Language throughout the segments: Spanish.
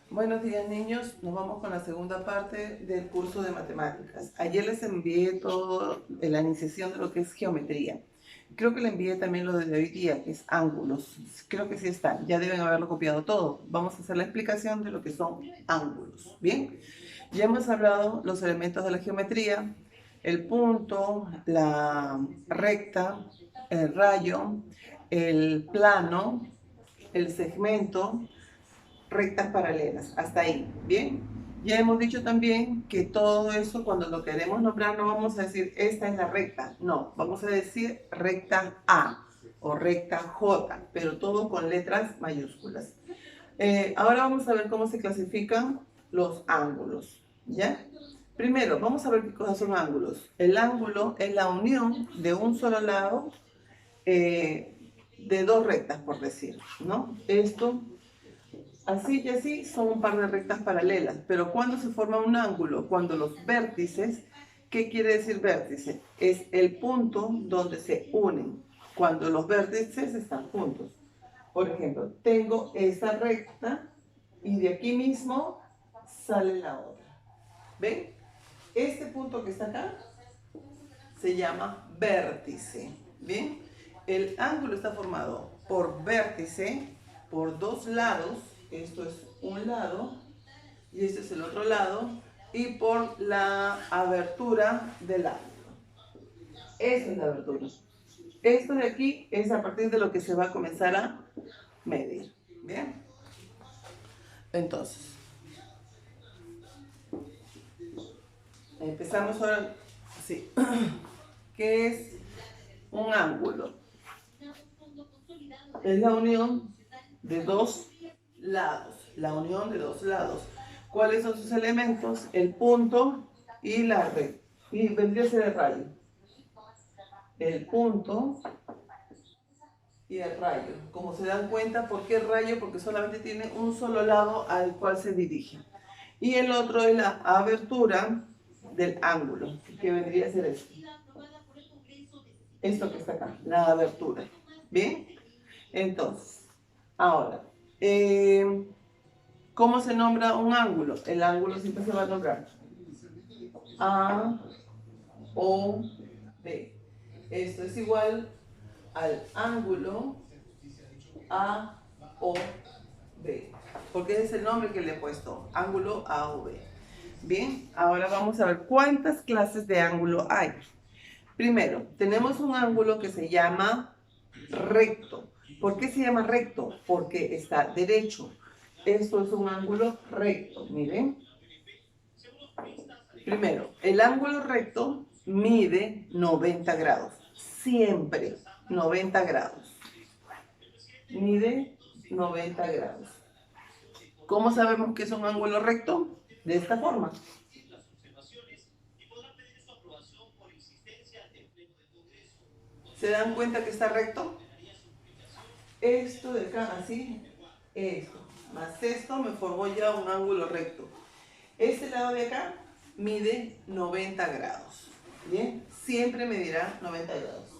Buenos días, niños. Nos vamos con la segunda parte del curso de matemáticas. Ayer les envié todo la iniciación de lo que es geometría. Creo que le envié también lo de hoy día, que es ángulos. Creo que sí está. Ya deben haberlo copiado todo. Vamos a hacer la explicación de lo que son ángulos. Bien. Ya hemos hablado los elementos de la geometría: el punto, la recta, el rayo, el plano, el segmento, rectas paralelas. Hasta ahí. Bien. Ya hemos dicho también que todo eso, cuando lo queremos nombrar, no vamos a decir esta es la recta. No, vamos a decir recta A o recta J, pero todo con letras mayúsculas. Ahora vamos a ver cómo se clasifican los ángulos. ¿Ya? Primero, vamos a ver qué cosas son ángulos. El ángulo es la unión de un solo lado de dos rectas, por decir, ¿no? Esto, así y así, son un par de rectas paralelas. Pero ¿cuándo se forma un ángulo? Cuando los vértices, ¿qué quiere decir vértice? Es el punto donde se unen, cuando los vértices están juntos. Por ejemplo, tengo esta recta y de aquí mismo sale la otra. ¿Ven? Este punto que está acá se llama vértice. ¿Bien? El ángulo está formado por vértice, por dos lados. Esto es un lado y este es el otro lado. Y por la abertura del ángulo. Esa es la abertura. Esto de aquí es a partir de lo que se va a comenzar a medir. ¿Bien? Entonces, empezamos ahora. Sí. ¿Qué es un ángulo? Es la unión de dos lados. La unión de dos lados. ¿Cuáles son sus elementos? El punto y la recta. Y vendría a ser el rayo. El punto y el rayo. Como se dan cuenta, ¿por qué el rayo? Porque solamente tiene un solo lado al cual se dirige. Y el otro es la abertura del ángulo, que vendría a ser esto. Esto que está acá, la abertura. ¿Bien? Entonces, ahora, ¿cómo se nombra un ángulo? El ángulo siempre se va a nombrar A, O, B. Esto es igual al ángulo A, O, B. Porque ese es el nombre que le he puesto, ángulo A o B. Bien, ahora vamos a ver cuántas clases de ángulo hay. Primero, tenemos un ángulo que se llama recto. ¿Por qué se llama recto? Porque está derecho. Esto es un ángulo recto, miren. Primero, el ángulo recto mide 90 grados. Siempre 90 grados. Mide 90 grados. ¿Cómo sabemos que es un ángulo recto? De esta forma. ¿Se dan cuenta que está recto? Esto de acá, así, esto, más esto me formó ya un ángulo recto. Este lado de acá mide 90 grados. ¿Bien? Siempre medirá 90 grados.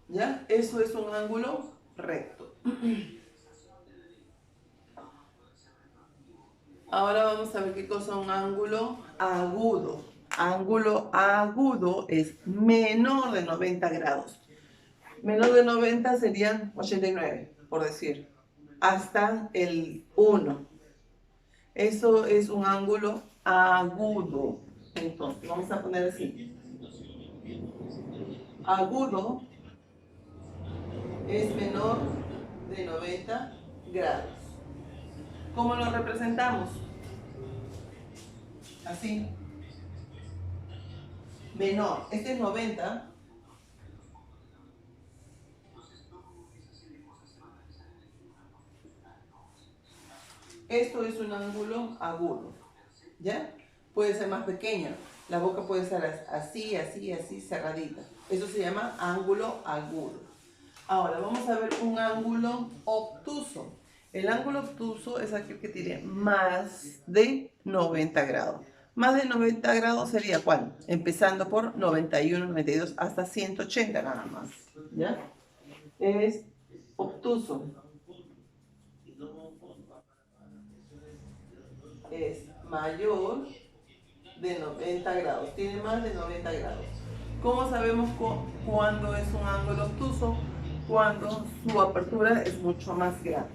¿Ya? Eso es un ángulo recto. Ahora vamos a ver qué cosa es un ángulo agudo. Ángulo agudo es menor de 90 grados. Menor de 90 serían 89, por decir. Hasta el 1. Eso es un ángulo agudo. Entonces, vamos a poner así. Agudo es menor de 90 grados. ¿Cómo lo representamos? Así. Menor. Este es 90. Esto es un ángulo agudo. ¿Ya? Puede ser más pequeño. La boca puede estar así, así, así, cerradita. Eso se llama ángulo agudo. Ahora vamos a ver un ángulo obtuso. El ángulo obtuso es aquel que tiene más de 90 grados. Más de 90 grados sería ¿cuál? Empezando por 91, 92 hasta 180 nada más. ¿Ya? Es obtuso es mayor de 90 grados, tiene más de 90 grados. ¿Cómo sabemos cuándo es un ángulo obtuso? Cuando su apertura es mucho más grande.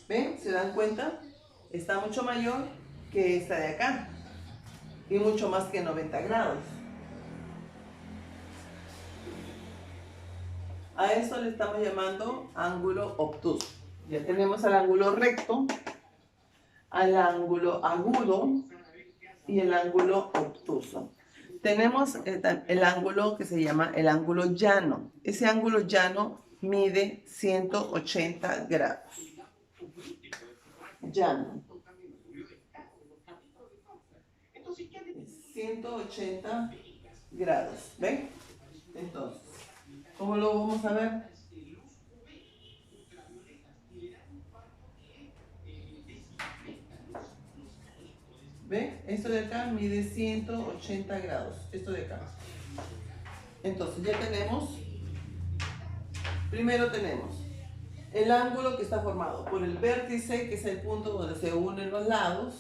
¿Ven? ¿Se dan cuenta? Está mucho mayor que esta de acá y mucho más que 90 grados. A eso le estamos llamando ángulo obtuso. Ya tenemos al ángulo recto, al ángulo agudo y el ángulo obtuso. Tenemos el ángulo que se llama el ángulo llano. Ese ángulo llano mide 180 grados. Llano. 180 grados. ¿Ven? Entonces, ¿cómo lo vamos a ver? ¿Ven? Esto de acá mide 180 grados. Esto de acá. Entonces ya tenemos, primero tenemos el ángulo que está formado por el vértice, que es el punto donde se unen los lados,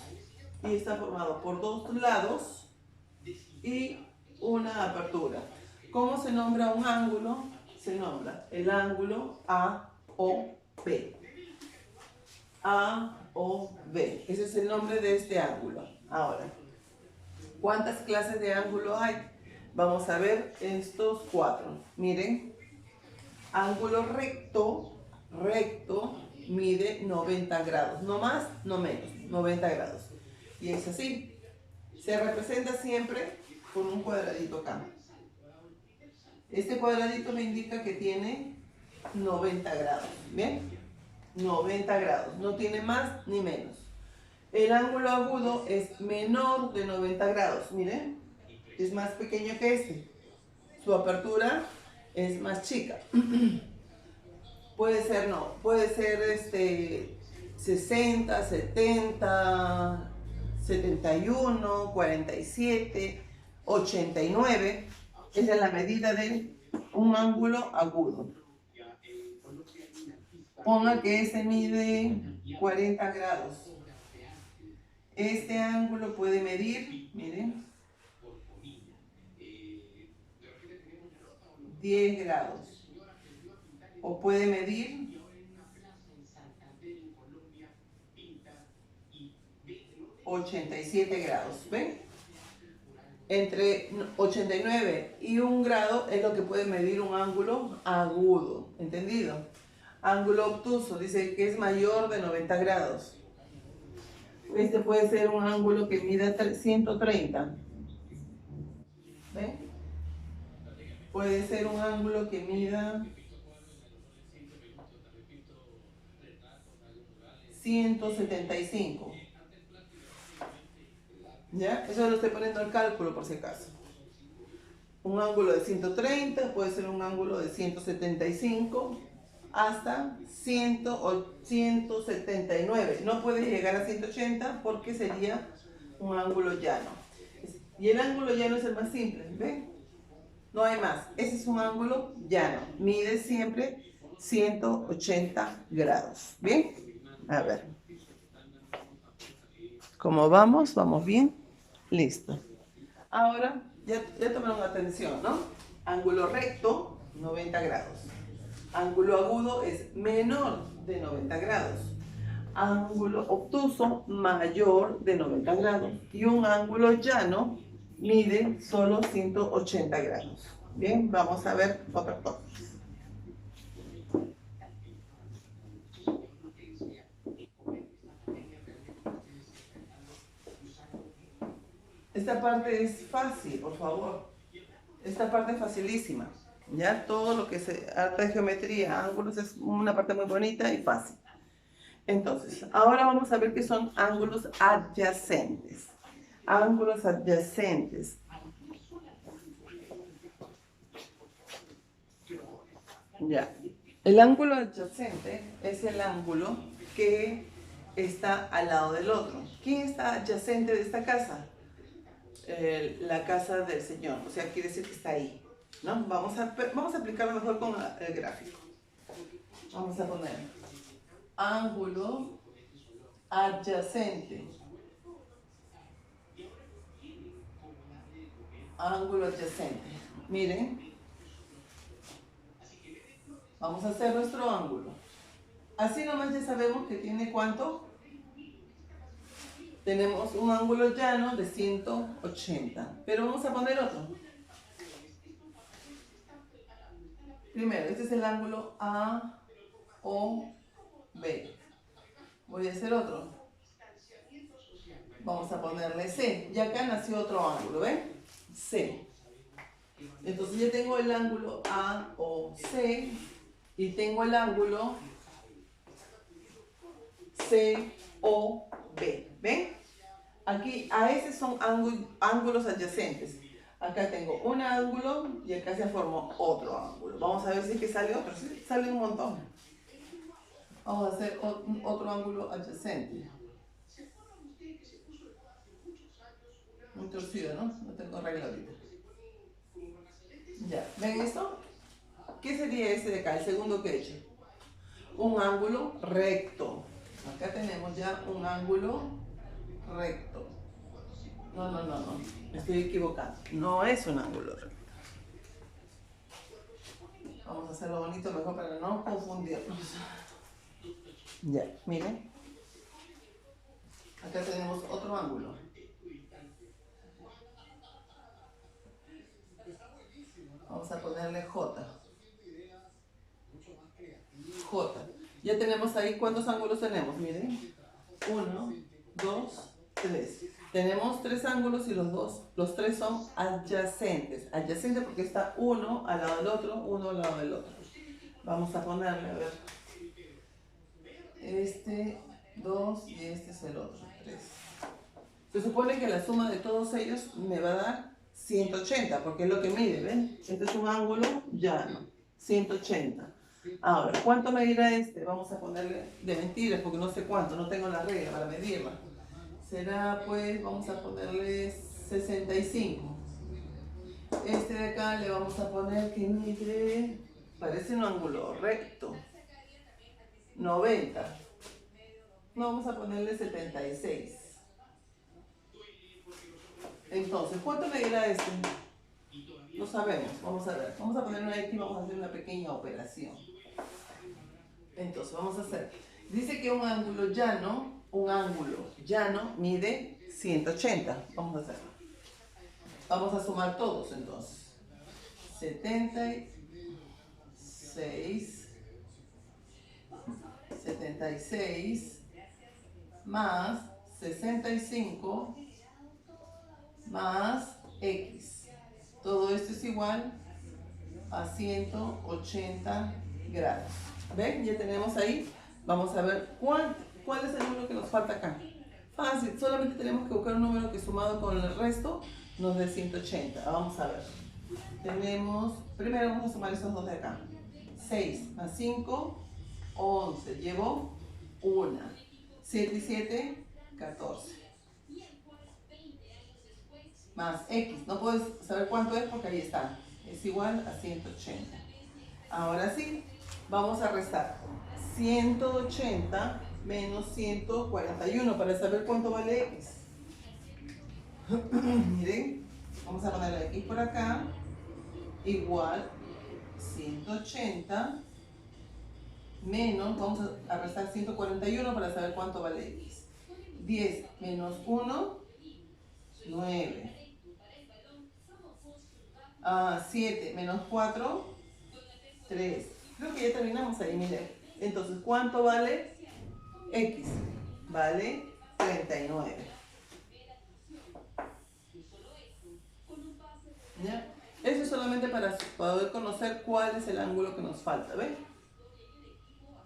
y está formado por dos lados y una apertura. ¿Cómo se nombra un ángulo? Se nombra el ángulo AOB. AOB. Ese es el nombre de este ángulo. Ahora, ¿cuántas clases de ángulo hay? Vamos a ver estos cuatro. Miren, ángulo recto, mide 90 grados. No más, no menos, 90 grados. Y es así. Se representa siempre con un cuadradito acá. Este cuadradito me indica que tiene 90 grados. ¿Bien? 90 grados. No tiene más ni menos. El ángulo agudo es menor de 90 grados. Miren, es más pequeño que este. Su apertura es más chica. Puede ser, no, puede ser 60, 70, 71, 47, 89. Esa es la medida de un ángulo agudo. Ponga que este mide 40 grados. Este ángulo puede medir, miren, 10 grados. O puede medir 87 grados. ¿Ven? Entre 89 y 1 grado es lo que puede medir un ángulo agudo. ¿Entendido? Ángulo obtuso dice que es mayor de 90 grados. Este puede ser un ángulo que mida 130. ¿Ven? Puede ser un ángulo que mida 175. ¿Ya? Eso lo estoy poniendo al cálculo por si acaso. Un ángulo de 130 puede ser un ángulo de 175 hasta 100 o 179. No puede llegar a 180 porque sería un ángulo llano. Y el ángulo llano es el más simple, ¿ven? No hay más. Ese es un ángulo llano. Mide siempre 180 grados. ¿Bien? A ver. ¿Cómo vamos? ¿Vamos bien? Listo. Ahora, ya tomaron atención, ¿no? Ángulo recto, 90 grados. Ángulo agudo es menor de 90 grados. Ángulo obtuso, mayor de 90 grados. Y un ángulo llano mide solo 180 grados. Bien, vamos a ver otra cosa. Esta parte es fácil, por favor. Esta parte es facilísima. Ya todo lo que se harta de geometría, ángulos, es una parte muy bonita y fácil. Entonces, ahora vamos a ver qué son ángulos adyacentes. Ángulos adyacentes. Ya. El ángulo adyacente es el ángulo que está al lado del otro. ¿Quién está adyacente de esta casa? la casa del Señor. O sea, quiere decir que está ahí, ¿no? Vamos a aplicarlo mejor con el gráfico. Vamos a poner ángulo adyacente. Ángulo adyacente. Miren. Vamos a hacer nuestro ángulo. Así nomás ya sabemos que tiene ¿cuánto? Tenemos un ángulo llano de 180. Pero vamos a poner otro. Primero, este es el ángulo AOB. Voy a hacer otro. Vamos a ponerle C. Y acá nació otro ángulo, ¿ven? C. Entonces ya tengo el ángulo AOC y tengo el ángulo COB. ¿Ven? Aquí a ese son ángulos adyacentes. Acá tengo un ángulo y acá se formó otro ángulo. Vamos a ver si es que sale otro. Sí, sale un montón. Vamos a hacer otro ángulo adyacente. Muy torcido, ¿no? No tengo regla ahorita. Ya, ¿ven esto? ¿Qué sería este de acá? El segundo que he hecho. Un ángulo recto. Acá tenemos ya un ángulo recto. No. Me estoy equivocando. No es un ángulo recto. Vamos a hacerlo bonito mejor para no confundirnos. Ya, miren. Acá tenemos otro ángulo. Vamos a ponerle J. J. Ya tenemos ahí, ¿cuántos ángulos tenemos? Miren. 1, 2, 3. Tenemos 3 ángulos y los 3 son adyacentes. Adyacente porque está uno al lado del otro, uno al lado del otro. Vamos a ponerle, a ver. Este, 2 y este es el otro, 3. Se supone que la suma de todos ellos me va a dar 180, porque es lo que mide, ¿ven? Este es un ángulo llano, 180. Ahora, ¿cuánto medirá este? Vamos a ponerle de mentiras, porque no sé cuánto, no tengo la regla para medirla. Será, pues, vamos a ponerle 65. Este de acá le vamos a poner que mide, parece un ángulo recto, 90. No, vamos a ponerle 76. Entonces, ¿cuánto medirá este? No sabemos, vamos a ver. Vamos a poner una X y vamos a hacer una pequeña operación. Entonces, vamos a hacer. Dice que un ángulo llano mide 180. Vamos a hacerlo. Vamos a sumar todos entonces. 76 más 65 más X. Todo esto es igual a 180 grados. ¿Ven? Ya tenemos ahí. Vamos a ver cuál es el número que nos falta acá. Fácil, solamente tenemos que buscar un número que sumado con el resto nos dé 180. Vamos a ver. Primero vamos a sumar estos dos de acá. 6 más 5, 11. Llevo 1. 7 y 7, 14. Más X. No puedes saber cuánto es porque ahí está. Es igual a 180. Ahora sí, vamos a restar 180 menos 141 para saber cuánto vale X. Miren, vamos a poner la X por acá. Igual 180 menos, vamos a restar 141 para saber cuánto vale X. 10 menos 1, 9. 7 menos 4, 3. Creo que ya terminamos ahí, miren. Entonces, ¿cuánto vale X? Vale 39. ¿Ya? Eso es solamente para poder conocer cuál es el ángulo que nos falta, ¿ven?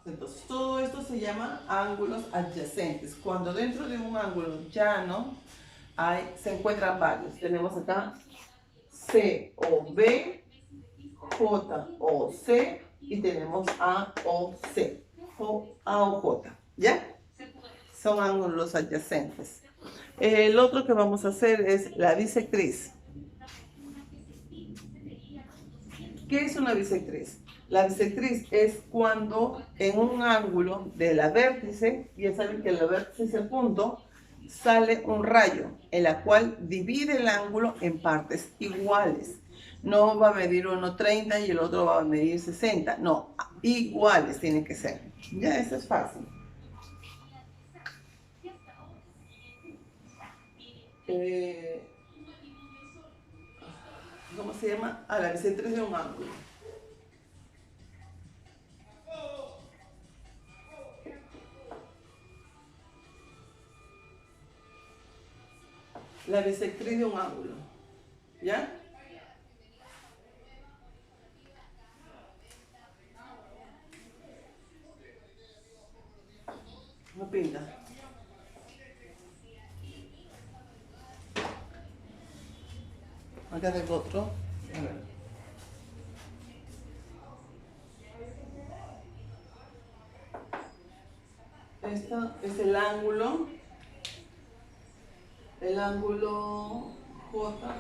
Entonces, todo esto se llama ángulos adyacentes. Cuando dentro de un ángulo llano se encuentran varios. Tenemos acá COB, JOC y tenemos AOC o AOJ, ¿ya? Son ángulos adyacentes. El otro que vamos a hacer es la bisectriz. ¿Qué es una bisectriz? La bisectriz es cuando en un ángulo de la vértice, ya saben que el vértice es el punto, sale un rayo, en la cual divide el ángulo en partes iguales. No va a medir 1,30 y el otro va a medir 60. No, iguales tienen que ser. Ya, eso es fácil. ¿Cómo se llama? A la bisectriz de un ángulo. La bisectriz de un ángulo. ¿Ya? No pinta. Acá tengo otro. A ver. Este es el ángulo J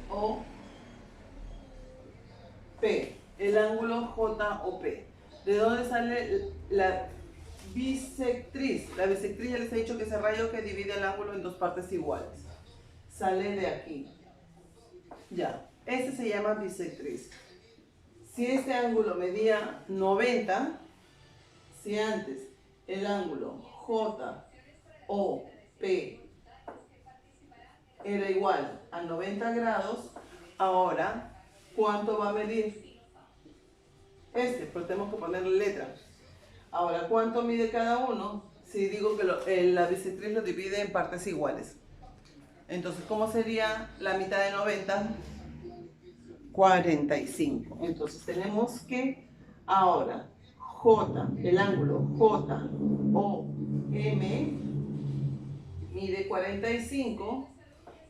o P, el ángulo J o P. ¿De dónde sale la bisectriz? La bisectriz ya les he dicho que es el rayo que divide el ángulo en dos partes iguales. Sale de aquí. Ya, este se llama bisectriz. Si este ángulo medía 90, si antes el ángulo J o P era igual a 90 grados, ahora, ¿cuánto va a medir? Pero tenemos que ponerle letra. Ahora, ¿cuánto mide cada uno? Si digo que la bisectriz lo divide en partes iguales. Entonces, ¿cómo sería la mitad de 90? 45. Entonces, tenemos que ahora J, el ángulo J o M mide 45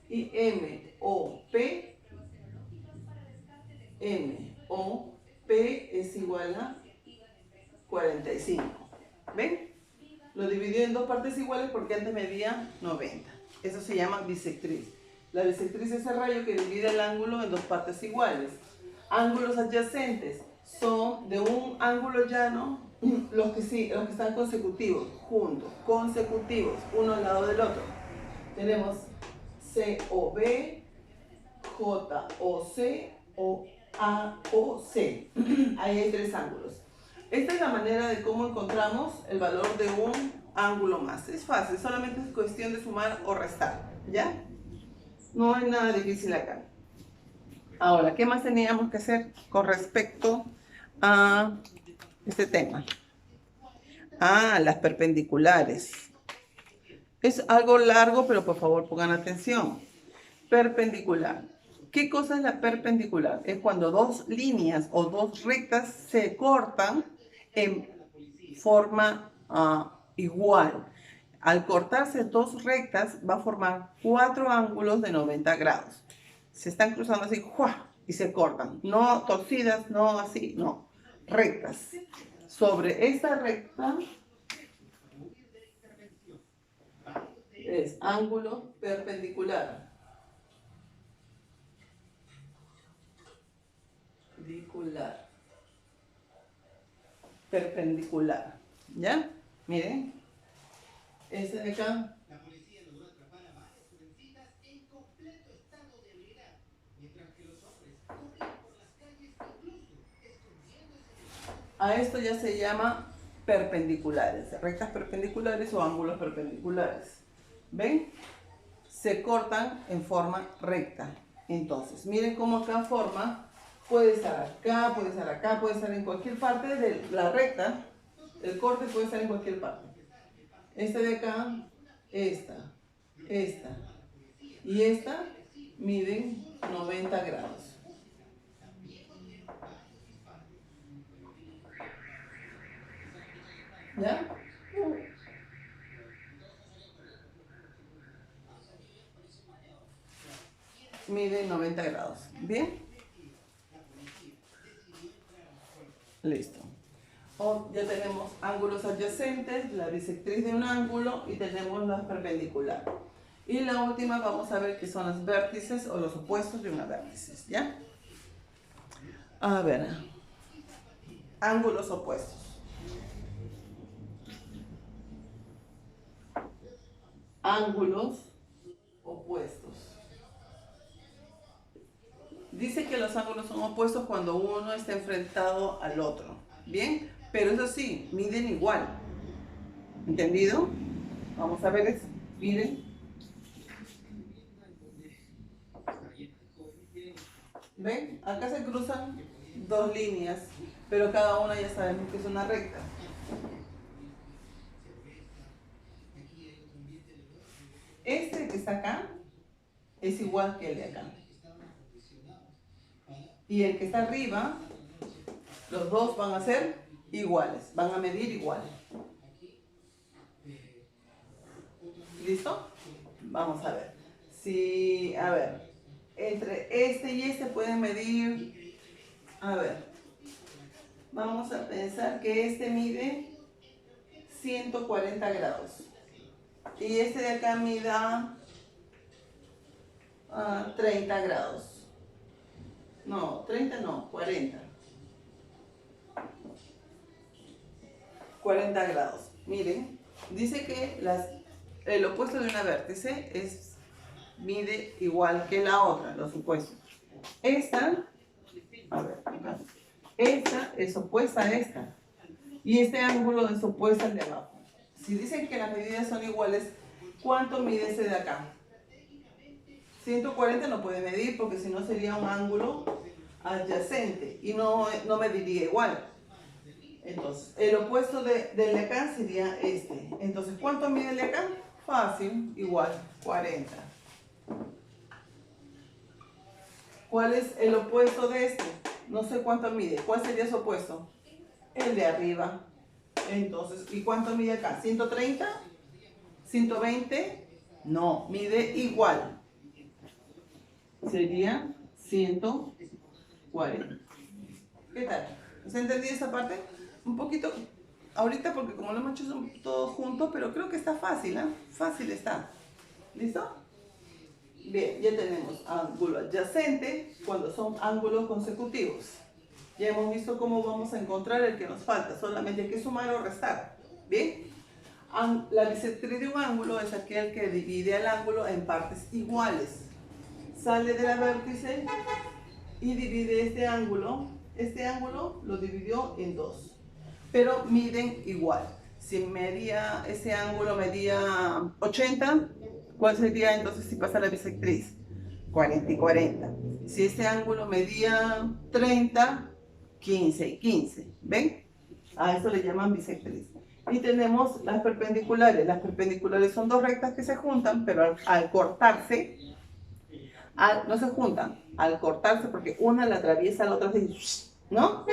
y M o P es igual a 45. ¿Ven? Lo dividió en dos partes iguales porque antes medía 90. Eso se llama bisectriz. La bisectriz es el rayo que divide el ángulo en dos partes iguales. Ángulos adyacentes son de un ángulo llano los que están consecutivos, juntos, consecutivos, uno al lado del otro. Tenemos COB, JOC o AOC. Ahí hay tres ángulos. Esta es la manera de cómo encontramos el valor de un ángulo más. Es fácil, solamente es cuestión de sumar o restar, ¿ya? No hay nada difícil acá. Ahora, ¿qué más teníamos que hacer con respecto a este tema? Las perpendiculares. Es algo largo, pero por favor pongan atención. Perpendicular. ¿Qué cosa es la perpendicular? Es cuando dos líneas o dos rectas se cortan en forma igual. Al cortarse dos rectas va a formar cuatro ángulos de 90 grados. Se están cruzando así ¡juá! Y se cortan. No torcidas, no así, no. Rectas. Sobre esta recta es ángulo perpendicular. Perpendicular. ¿Ya? Miren. Este de acá. La policía logró atrapar a varias jovencitas en completo estado de ebriedad, mientras que los hombres corrían por las calles incluso escondiéndose. A esto ya se llama perpendiculares, rectas perpendiculares o ángulos perpendiculares. ¿Ven? Se cortan en forma recta. Entonces, miren cómo acá forma. Puede estar acá, puede estar acá, puede estar en cualquier parte de la recta. El corte puede estar en cualquier parte. Esta de acá, esta y esta miden 90 grados. ¿Ya? Miden 90 grados. ¿Bien? Listo. Ya tenemos ángulos adyacentes, la bisectriz de un ángulo y tenemos la perpendicular. Y la última vamos a ver qué son los vértices o los opuestos de una vértice, ¿ya? A ver, ángulos opuestos. Ángulos opuestos. Dice que los ángulos son opuestos cuando uno está enfrentado al otro, ¿bien? Pero eso sí, miden igual. ¿Entendido? Vamos a ver eso. Miren. ¿Ven? Acá se cruzan dos líneas, pero cada una ya sabemos que es una recta. Este que está acá es igual que el de acá. Y el que está arriba, los dos van a ser iguales, van a medir igual. ¿Listo? Vamos a ver. Si, a ver, entre este y este pueden medir, a ver, vamos a pensar que este mide 140 grados. Y este de acá mida 30 grados. No, 30 no, 40. 40 grados. Miren, dice que el opuesto de una vértice mide igual que la otra, los opuestos. Esta, a ver, acá. Esta es opuesta a esta. Y este ángulo es opuesto al de abajo. Si dicen que las medidas son iguales, ¿cuánto mide ese de acá? 140 no puede medir porque si no sería un ángulo adyacente y no mediría igual. Entonces, el opuesto del de acá sería este. Entonces, ¿cuánto mide el de acá? Fácil, igual, 40. ¿Cuál es el opuesto de este? No sé cuánto mide. ¿Cuál sería su opuesto? El de arriba. Entonces, ¿y cuánto mide acá? ¿130? ¿120? No, mide igual. Sería 140. ¿Qué tal? ¿Se entendió esa parte? Un poquito ahorita porque como lo hemos hecho todo junto, pero creo que está fácil, ¿eh? Fácil está. ¿Listo? Bien, ya tenemos ángulo adyacente cuando son ángulos consecutivos. Ya hemos visto cómo vamos a encontrar el que nos falta, solamente hay que sumar o restar. ¿Bien? La bisectriz de un ángulo es aquel que divide el ángulo en partes iguales. Sale de la vértice y divide este ángulo lo dividió en dos, pero miden igual. Si ese ángulo medía 80, ¿cuál sería entonces si pasa la bisectriz? 40 y 40. Si ese ángulo medía 30, 15 y 15. ¿Ven? A eso le llaman bisectriz. Y tenemos las perpendiculares. Las perpendiculares son dos rectas que se juntan, pero al cortarse, no se juntan, al cortarse porque una la atraviesa a la otra, ¿no?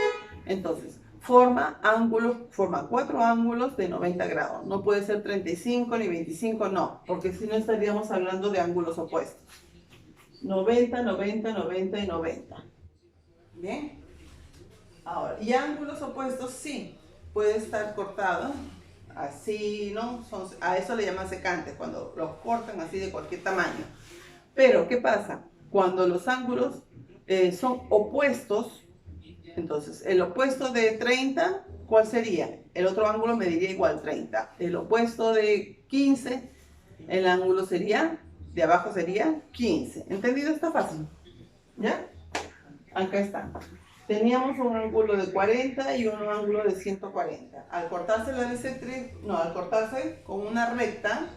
Entonces, forma cuatro ángulos de 90 grados. No puede ser 35 ni 25, no, porque si no estaríamos hablando de ángulos opuestos. 90, 90, 90 y 90. ¿Bien? Ahora, y ángulos opuestos sí, puede estar cortado así, ¿no? A eso le llaman secantes, cuando los cortan así de cualquier tamaño. Pero, ¿qué pasa? Cuando los ángulos son opuestos, entonces, el opuesto de 30, ¿cuál sería? El otro ángulo mediría igual 30. El opuesto de 15, el ángulo de abajo sería 15. ¿Entendido? Está fácil. ¿Ya? Acá está. Teníamos un ángulo de 40 y un ángulo de 140. Al cortarse al cortarse con una recta,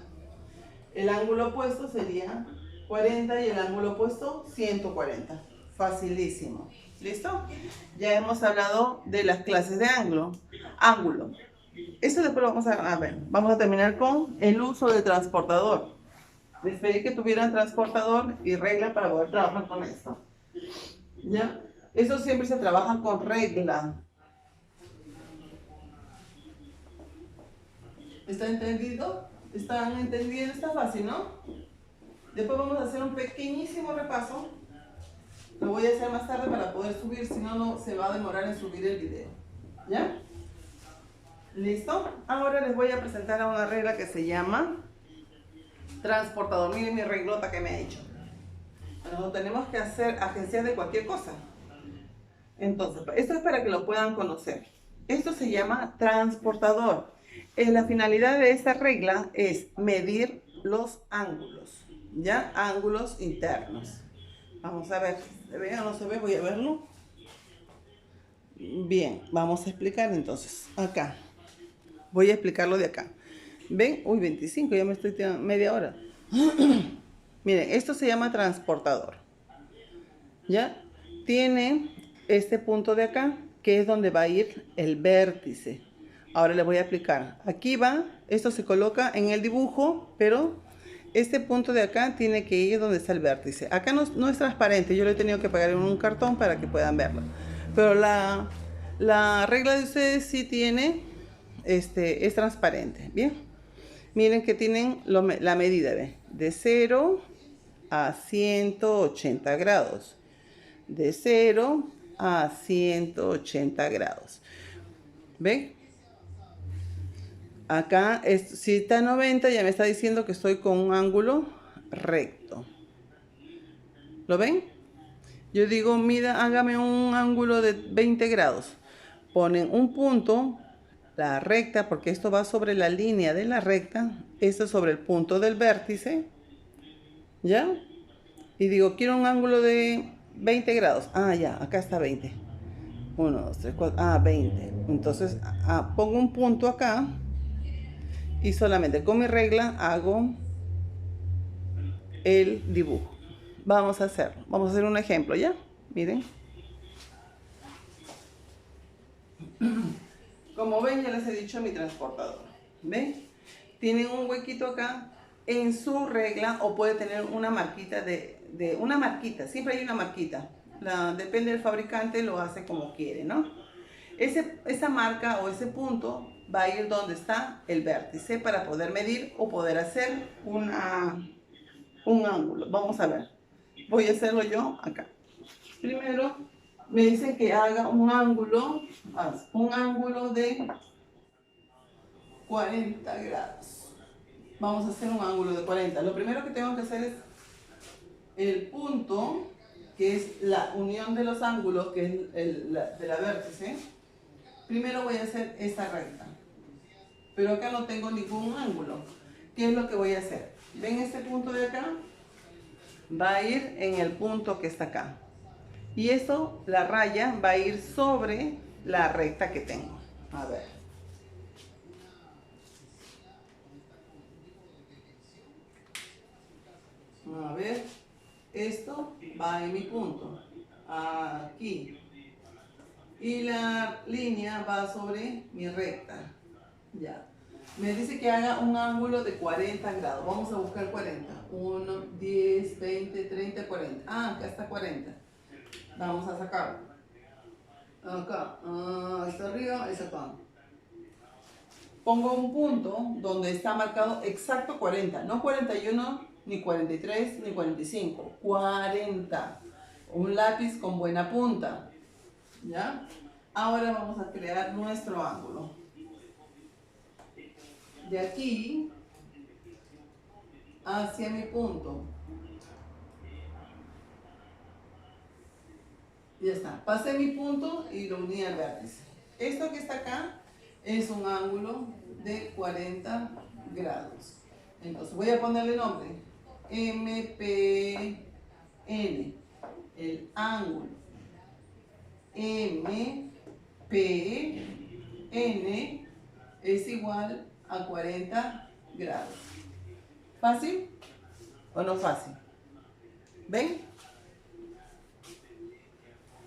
el ángulo opuesto sería 40 y el ángulo opuesto 140. Facilísimo. ¿Listo? Ya hemos hablado de las clases de ángulo. Esto después lo vamos a ver. Vamos a terminar con el uso del transportador. Les pedí que tuvieran transportador y regla para poder trabajar con esto. ¿Ya? Eso siempre se trabaja con regla. ¿Está entendido? ¿Están entendiendo? Está fácil, ¿no? Después vamos a hacer un pequeñísimo repaso. Lo voy a hacer más tarde para poder subir, si no, no se va a demorar en subir el video. ¿Ya? ¿Listo? Ahora les voy a presentar a una regla que se llama transportador. Miren mi reglota que me ha hecho. Bueno, tenemos que hacer agencias de cualquier cosa. Entonces, esto es para que lo puedan conocer. Esto se llama transportador. La finalidad de esta regla es medir los ángulos, ¿ya? Ángulos internos. Vamos a ver, ¿se ve o no se ve? Voy a verlo. Bien, vamos a explicar entonces. Acá. Voy a explicarlo de acá. ¿Ven? Uy, 25, ya me estoy tirando media hora. Miren, esto se llama transportador. ¿Ya? Tiene este punto de acá, que es donde va a ir el vértice. Ahora les voy a explicar. Aquí va, esto se coloca en el dibujo, pero este punto de acá tiene que ir donde está el vértice. Acá no es transparente, yo lo he tenido que pegar en un cartón para que puedan verlo. Pero la regla de ustedes sí tiene, es transparente, ¿bien? Miren que tienen la medida de 0 a 180 grados. De 0 a 180 grados. ¿Ven? Acá, si está a 90, ya me está diciendo que estoy con un ángulo recto. ¿Lo ven? Yo digo, mida, hágame un ángulo de 20 grados. Ponen un punto, la recta, porque esto va sobre la línea de la recta. Esto es sobre el punto del vértice. ¿Ya? Y digo, quiero un ángulo de 20 grados. Ah, ya, acá está 20. 1, 2, 3, 4, 20. Entonces, pongo un punto acá y solamente con mi regla hago el dibujo. Vamos a hacerlo. Vamos a hacer un ejemplo, ¿ya? Miren. Como ven, ya les he dicho mi transportador. ¿Ven? Tienen un huequito acá en su regla, o puede tener una marquita una marquita. Siempre hay una marquita. Depende del fabricante, lo hace como quiere, ¿no? Esa marca o ese punto va a ir donde está el vértice para poder medir o poder hacer un ángulo. Vamos a ver. Voy a hacerlo yo acá. Primero me dicen que haga un ángulo de 40 grados. Vamos a hacer un ángulo de 40. Lo primero que tengo que hacer es el punto, que es la unión de los ángulos, que es de la vértice. Primero voy a hacer esta recta, pero acá no tengo ningún ángulo. ¿Qué es lo que voy a hacer? ¿Ven este punto de acá? Va a ir en el punto que está acá. Y eso, la raya, va a ir sobre la recta que tengo. A ver. A ver. Esto va en mi punto. Aquí. Y la línea va sobre mi recta. Ya. Me dice que haga un ángulo de 40 grados. Vamos a buscar 40. 1, 10, 20, 30, 40. Ah, acá está 40. Vamos a sacarlo. Acá. Está arriba, está acá. Pongo un punto donde está marcado exacto 40. No 41, ni 43, ni 45. 40. Un lápiz con buena punta. ¿Ya? Ahora vamos a crear nuestro ángulo. De aquí hacia mi punto. Ya está. Pasé mi punto y lo uní al vértice. Esto que está acá es un ángulo de 40 grados. Entonces voy a ponerle nombre. MPN. El ángulo. MPN es igual a 40 grados. ¿Fácil o no fácil? ¿Ven?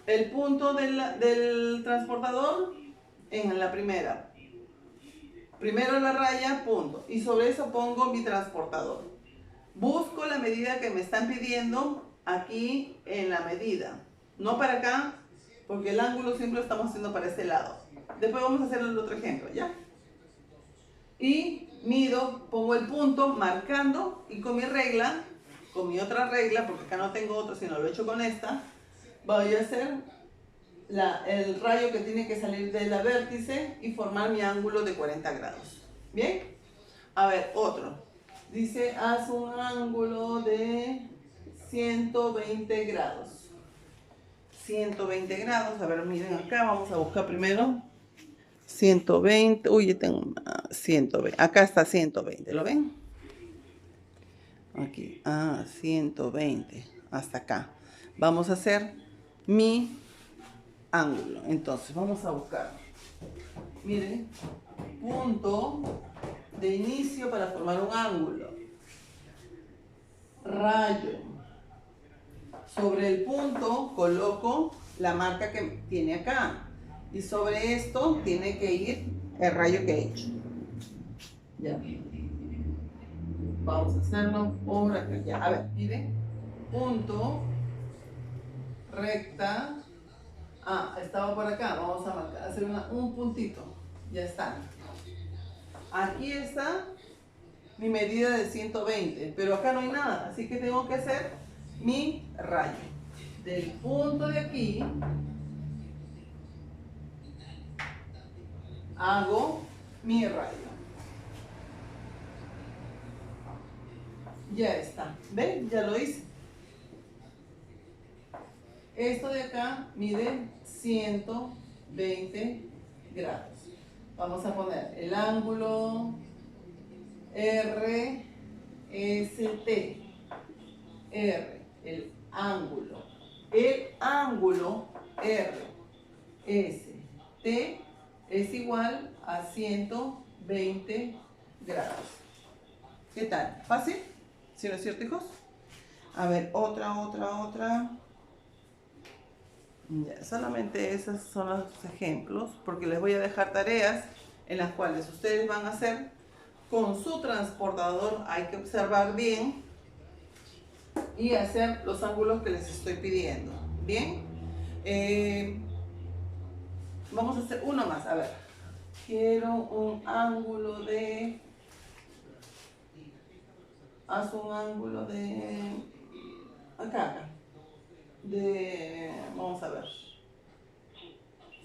El punto del transportador en la primera. Primero la raya, punto. Y sobre eso pongo mi transportador. Busco la medida que me están pidiendo aquí en la medida. No para acá, porque el ángulo siempre lo estamos haciendo para este lado. Después vamos a hacer el otro ejemplo, ¿ya? Y mido, pongo el punto marcando y con mi regla, con mi otra regla, porque acá no tengo otra, sino lo he hecho con esta, voy a hacer el rayo que tiene que salir de la vértice y formar mi ángulo de 40 grados. ¿Bien? A ver, otro. Dice, haz un ángulo de 120 grados. 120 grados, a ver, miren acá, vamos a buscar primero 120, uy, yo tengo 120, acá está 120, ¿lo ven? Aquí, 120, hasta acá. Vamos a hacer mi ángulo, entonces vamos a buscar, miren, punto de inicio para formar un ángulo, rayo, sobre el punto coloco la marca que tiene acá y sobre esto tiene que ir el rayo que he hecho. Ya. Vamos a hacerlo por acá. Ya, a ver, miren. Punto, recta. Estaba por acá. Vamos a marcar, hacer un puntito. Ya está. Aquí está mi medida de 120, pero acá no hay nada, así que tengo que hacer mi rayo. Del punto de aquí hago mi rayo. Ya está. ¿Ven? Ya lo hice. Esto de acá mide 120 grados. Vamos a poner el ángulo RST. R, el ángulo. El ángulo RST es igual a 120 grados. ¿Qué tal? ¿Fácil? ¿Sí no es cierto, hijos? A ver, otra. Ya, solamente esos son los ejemplos, porque les voy a dejar tareas en las cuales ustedes van a hacer con su transportador. Hay que observar bien y hacer los ángulos que les estoy pidiendo. Bien, vamos a hacer uno más. A ver, quiero un ángulo de, haz un ángulo de acá, vamos a ver,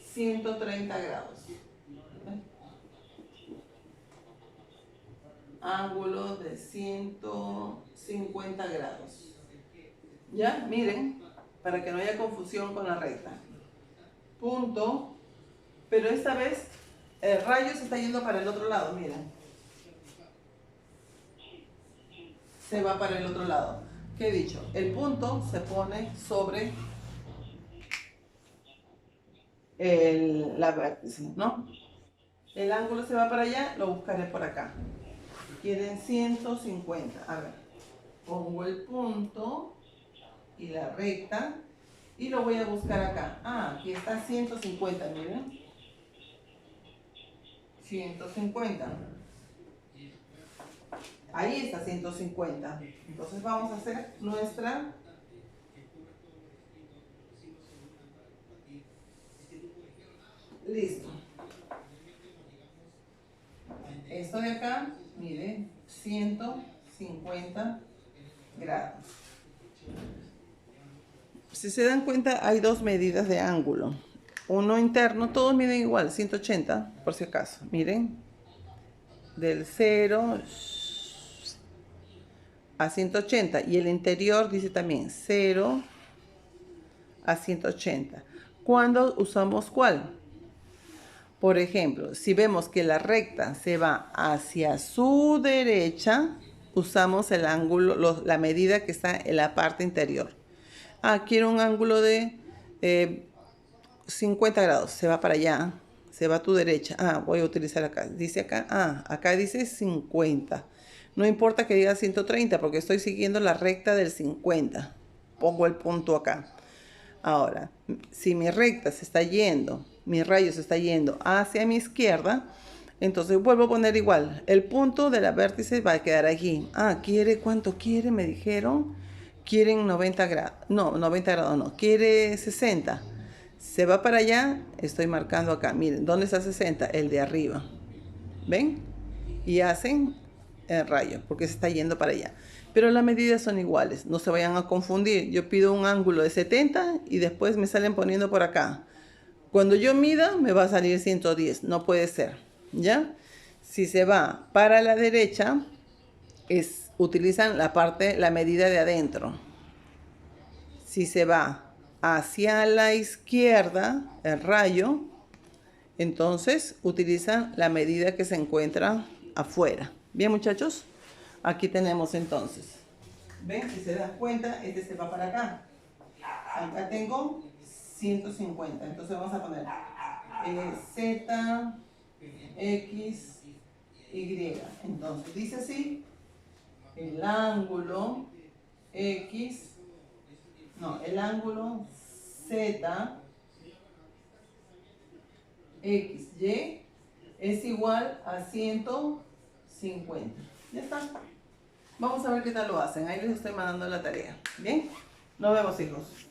130 grados. Ángulo de 150 grados. ¿Ya? Miren, para que no haya confusión con la recta. Punto. Pero esta vez el rayo se está yendo para el otro lado, miren. Se va para el otro lado. ¿Qué he dicho? El punto se pone sobre la vértice, ¿no? El ángulo se va para allá, lo buscaré por acá. Quieren 150. A ver, pongo el punto y la recta y lo voy a buscar acá. Aquí está 150, miren. 150. Ahí está 150. Entonces vamos a hacer nuestra listo. Esto de acá, miren, 150 grados. Si se dan cuenta, hay dos medidas de ángulo. Uno interno, todos miden igual, 180, por si acaso. Miren, del 0 a 180. Y el interior dice también 0 a 180. ¿Cuándo usamos cuál? Por ejemplo, si vemos que la recta se va hacia su derecha, usamos el ángulo, la medida que está en la parte interior. Quiero un ángulo de 50 grados, se va para allá, se va a tu derecha. Voy a utilizar acá, dice acá, acá dice 50. No importa que diga 130 porque estoy siguiendo la recta del 50. Pongo el punto acá. Ahora, si mi recta se está yendo, mi rayo se está yendo hacia mi izquierda, entonces vuelvo a poner igual. El punto de la vértice va a quedar aquí. ¿Cuánto quiere? Me dijeron. Quieren 90 grados. No, 90 grados no. Quiere 60. Se va para allá, estoy marcando acá. Miren, ¿dónde está 60? El de arriba. ¿Ven? Y hacen el rayo, porque se está yendo para allá. Pero las medidas son iguales, no se vayan a confundir. Yo pido un ángulo de 70 y después me salen poniendo por acá. Cuando yo mida, me va a salir 110. No puede ser, ¿ya? Si se va para la derecha, utilizan la medida de adentro. Si se va hacia la izquierda, el rayo, entonces utilizan la medida que se encuentra afuera. Bien, muchachos, aquí tenemos entonces. ¿Ven? Si se dan cuenta, este se va para acá. Acá tengo 150. Entonces vamos a poner Z, X, Y. Entonces dice así, el ángulo X, no, el ángulo Z, XY es igual a 150. Ya está. Vamos a ver qué tal lo hacen. Ahí les estoy mandando la tarea. Bien, nos vemos, hijos.